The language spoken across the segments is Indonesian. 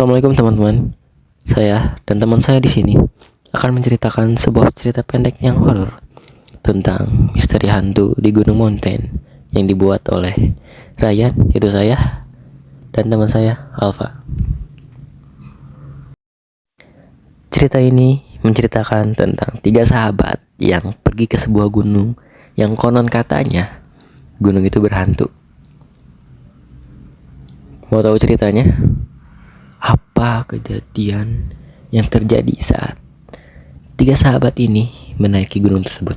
Assalamualaikum teman-teman. Saya dan teman saya di sini akan menceritakan sebuah cerita pendek yang horor tentang misteri hantu di Gunung Mountain yang dibuat oleh Ryan, yaitu saya, dan teman saya Alfa. Cerita ini menceritakan tentang 3 sahabat yang pergi ke sebuah gunung yang konon katanya gunung itu berhantu. Mau tahu ceritanya? Apa kejadian yang terjadi saat 3 sahabat ini menaiki gunung tersebut?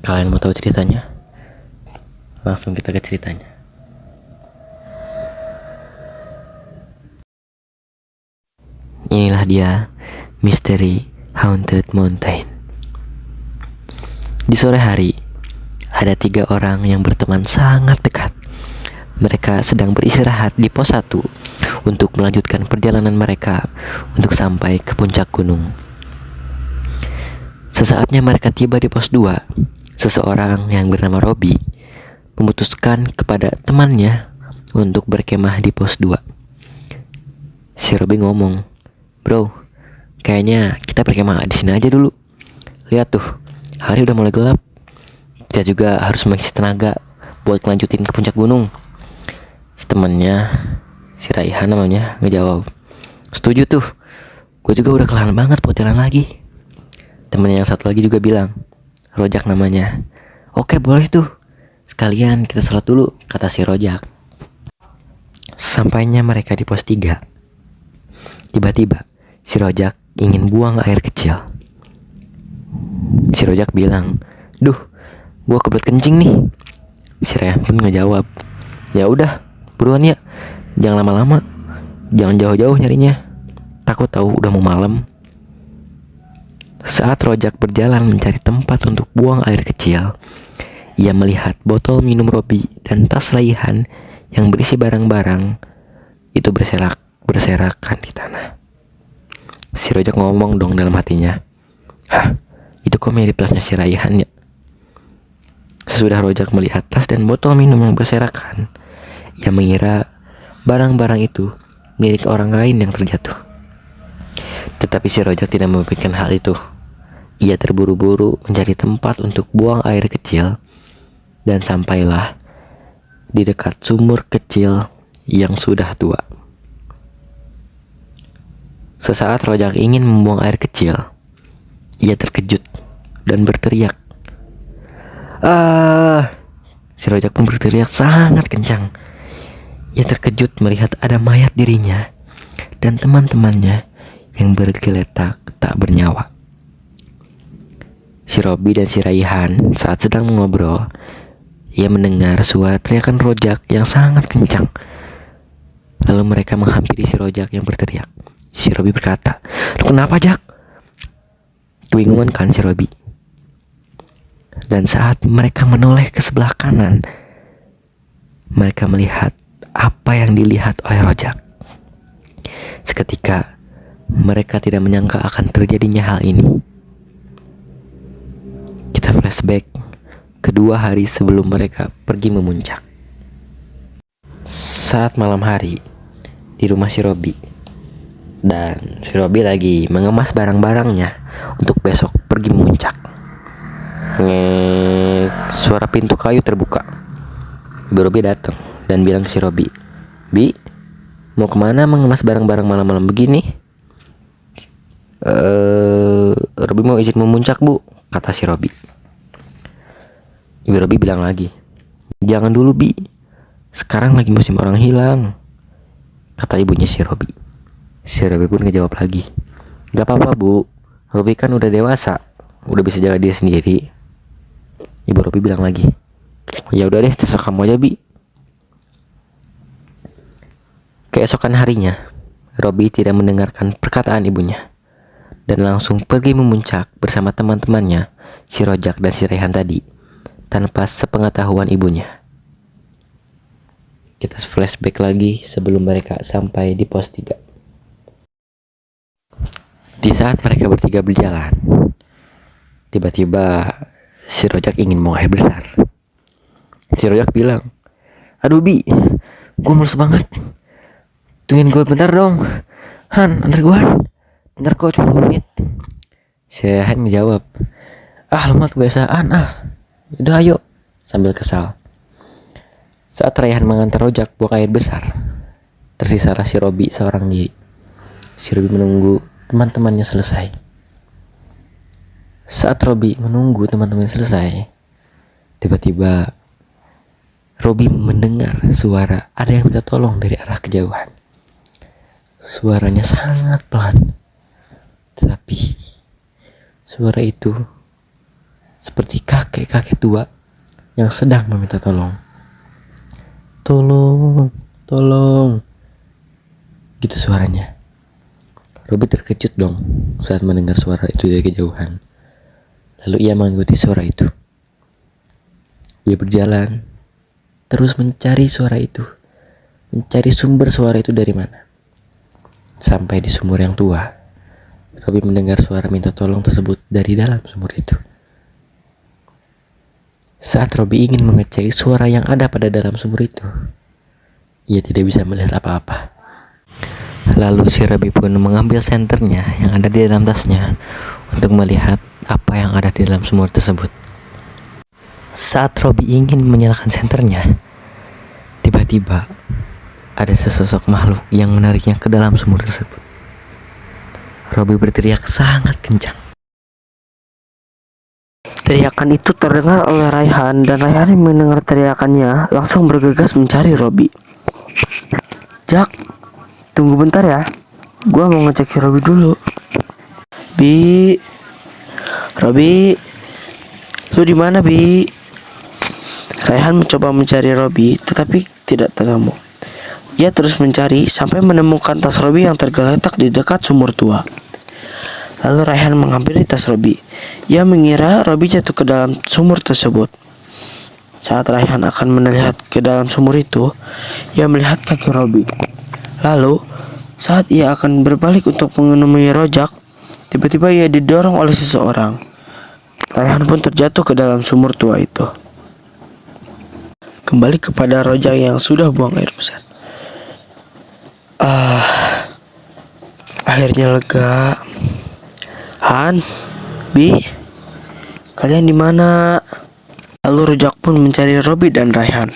Kalian mau tahu ceritanya? Langsung kita ke ceritanya. Inilah dia misteri Haunted Mountain. Di sore hari, ada 3 orang yang berteman sangat dekat. Mereka sedang beristirahat di pos 1 untuk melanjutkan perjalanan mereka untuk sampai ke puncak gunung. Sesaatnya mereka tiba di pos 2, seseorang yang bernama Robi memutuskan kepada temannya untuk berkemah di pos 2. Si Robi ngomong, "Bro, kayaknya kita berkemah di sini aja dulu. Lihat tuh, hari udah mulai gelap. Kita juga harus mengisi tenaga buat lanjutin ke puncak gunung." Temannya, si Raihan namanya, ngejawab, "Setuju tuh, gue juga udah kelelahan banget buat jalan lagi." Temennya yang satu lagi juga bilang, Rojak namanya, "Oke, boleh tuh, sekalian kita sholat dulu," kata si Rojak. Sampainya mereka di pos 3, tiba-tiba si Rojak ingin buang air kecil. Si Rojak bilang, "Duh, gue kebelet kencing nih." Si Raihan pun ngejawab, "Ya udah, buruan ya, jangan lama-lama, jangan jauh-jauh nyarinya, takut tahu udah mau malam." Saat Rojak berjalan mencari tempat untuk buang air kecil, ia melihat botol minum Robi dan tas Raihan yang berisi barang-barang itu berserakan di tanah. Si Rojak ngomong dong dalam hatinya, "Hah, itu kok mirip tasnya si Raihan ya?" Sesudah Rojak melihat tas dan botol minum yang berserakan, ia mengira barang-barang itu milik orang lain yang terjatuh. Tetapi si Rojak tidak memikirkan hal itu. Ia terburu-buru mencari tempat untuk buang air kecil dan sampailah di dekat sumur kecil yang sudah tua. Sesaat Rojak ingin membuang air kecil, ia terkejut dan berteriak. "Ah!" Si Rojak pun berteriak sangat kencang. Ia terkejut melihat ada mayat dirinya dan teman-temannya yang bergeletak tak bernyawa. Si Robi dan si Raihan saat sedang mengobrol, ia mendengar suara teriakan Rojak yang sangat kencang. Lalu mereka menghampiri si Rojak yang berteriak. Si Robi berkata, "Lu kenapa, Jak?" Kebingungan kan si Robi. Dan saat mereka menoleh ke sebelah kanan, mereka melihat apa yang dilihat oleh Rojak. Seketika mereka tidak menyangka akan terjadinya hal ini. Kita flashback ke 2 hari sebelum mereka pergi memuncak. Saat malam hari di rumah si Robi, dan si Robi lagi mengemas barang-barangnya untuk besok pergi memuncak. Suara pintu kayu terbuka. Ibu Robi datang dan bilang ke si Robi, "Bi, mau kemana mengemas barang-barang malam-malam begini?" Robi mau izin memuncak, Bu," kata si Robi. Ibu Robi bilang lagi, "Jangan dulu, Bi, sekarang lagi musim orang hilang," kata ibunya si Robi. Si Robi pun ngejawab lagi, "Gak apa-apa, Bu, Robi kan udah dewasa, udah bisa jaga diri sendiri." Ibu Robi bilang lagi, "Ya udah deh, terserah kamu aja, Bi." Keesokan harinya, Robi tidak mendengarkan perkataan ibunya dan langsung pergi memuncak bersama teman-temannya, si Rojak dan si Raihan tadi, tanpa sepengetahuan ibunya. Kita flashback lagi sebelum mereka sampai di pos 3. Di saat mereka bertiga berjalan, tiba-tiba si Rojak ingin buang air besar. Si Rojak bilang, "Aduh, Bi, gue males banget. Tungguin gue bentar dong. Han, antar gue Han. Bentar kok, cuma 2 menit. Si Han menjawab, lu mah kebiasaan Udah ayo, sambil kesal. Saat Rayhan mengantar Rojak buang air besar, tersisalah si Robi seorang diri. Si Robi menunggu teman-temannya selesai. Saat Robi menunggu teman-temannya selesai, tiba-tiba Robi mendengar suara ada yang minta tolong dari arah kejauhan. Suaranya sangat pelan, tetapi suara itu seperti kakek-kakek tua yang sedang meminta tolong. Tolong, tolong. Gitu suaranya. Robi terkejut dong saat mendengar suara itu dari kejauhan. Lalu ia mengikuti suara itu. Dia berjalan terus mencari suara itu, mencari sumber suara itu dari mana. Sampai di sumur yang tua, Robi mendengar suara minta tolong tersebut dari dalam sumur itu. Saat Robi ingin mengecek suara yang ada pada dalam sumur itu, ia tidak bisa melihat apa-apa. Lalu si Robi pun mengambil senternya yang ada di dalam tasnya untuk melihat apa yang ada di dalam sumur tersebut. Saat Robi ingin menyalakan senternya, tiba-tiba ada sesosok makhluk yang menariknya ke dalam sumur tersebut. Robi berteriak sangat kencang. Teriakan itu terdengar oleh Rayhan, dan Rayhan yang mendengar teriakannya langsung bergegas mencari Robi. Jak, tunggu bentar ya, gua mau ngecek si Robi dulu. Robi, lu di mana Bi? Rayhan mencoba mencari Robi, tetapi tidak ketemu. Ia terus mencari sampai menemukan tas Robi yang tergeletak di dekat sumur tua. Lalu Rayhan menghampiri tas Robi. Ia mengira Robi jatuh ke dalam sumur tersebut. Saat Rayhan akan melihat ke dalam sumur itu, ia melihat kaki Robi. Lalu, saat ia akan berbalik untuk menemui Rojak, tiba-tiba ia didorong oleh seseorang. Rayhan pun terjatuh ke dalam sumur tua itu. Kembali kepada Rojak yang sudah buang air besar. Akhirnya lega. Han, Bi, kalian di mana? Lalu Rojak pun mencari Robi dan Rayhan.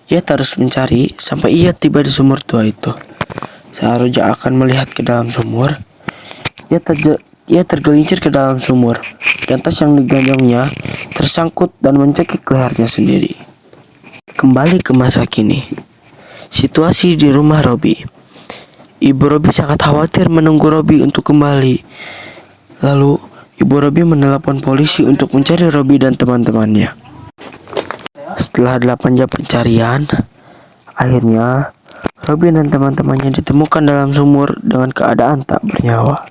Ia terus mencari sampai ia tiba di sumur tua itu. Saat Rojak akan melihat ke dalam sumur, ia tergelincir ke dalam sumur, dan tas yang digandengnya tersangkut dan mencekik lehernya sendiri. Kembali ke masa kini. Situasi di rumah Robi. Ibu Robi sangat khawatir menunggu Robi untuk kembali. Lalu, Ibu Robi menelepon polisi untuk mencari Robi dan teman-temannya. Setelah 8 jam pencarian, akhirnya Robi dan teman-temannya ditemukan dalam sumur dengan keadaan tak bernyawa.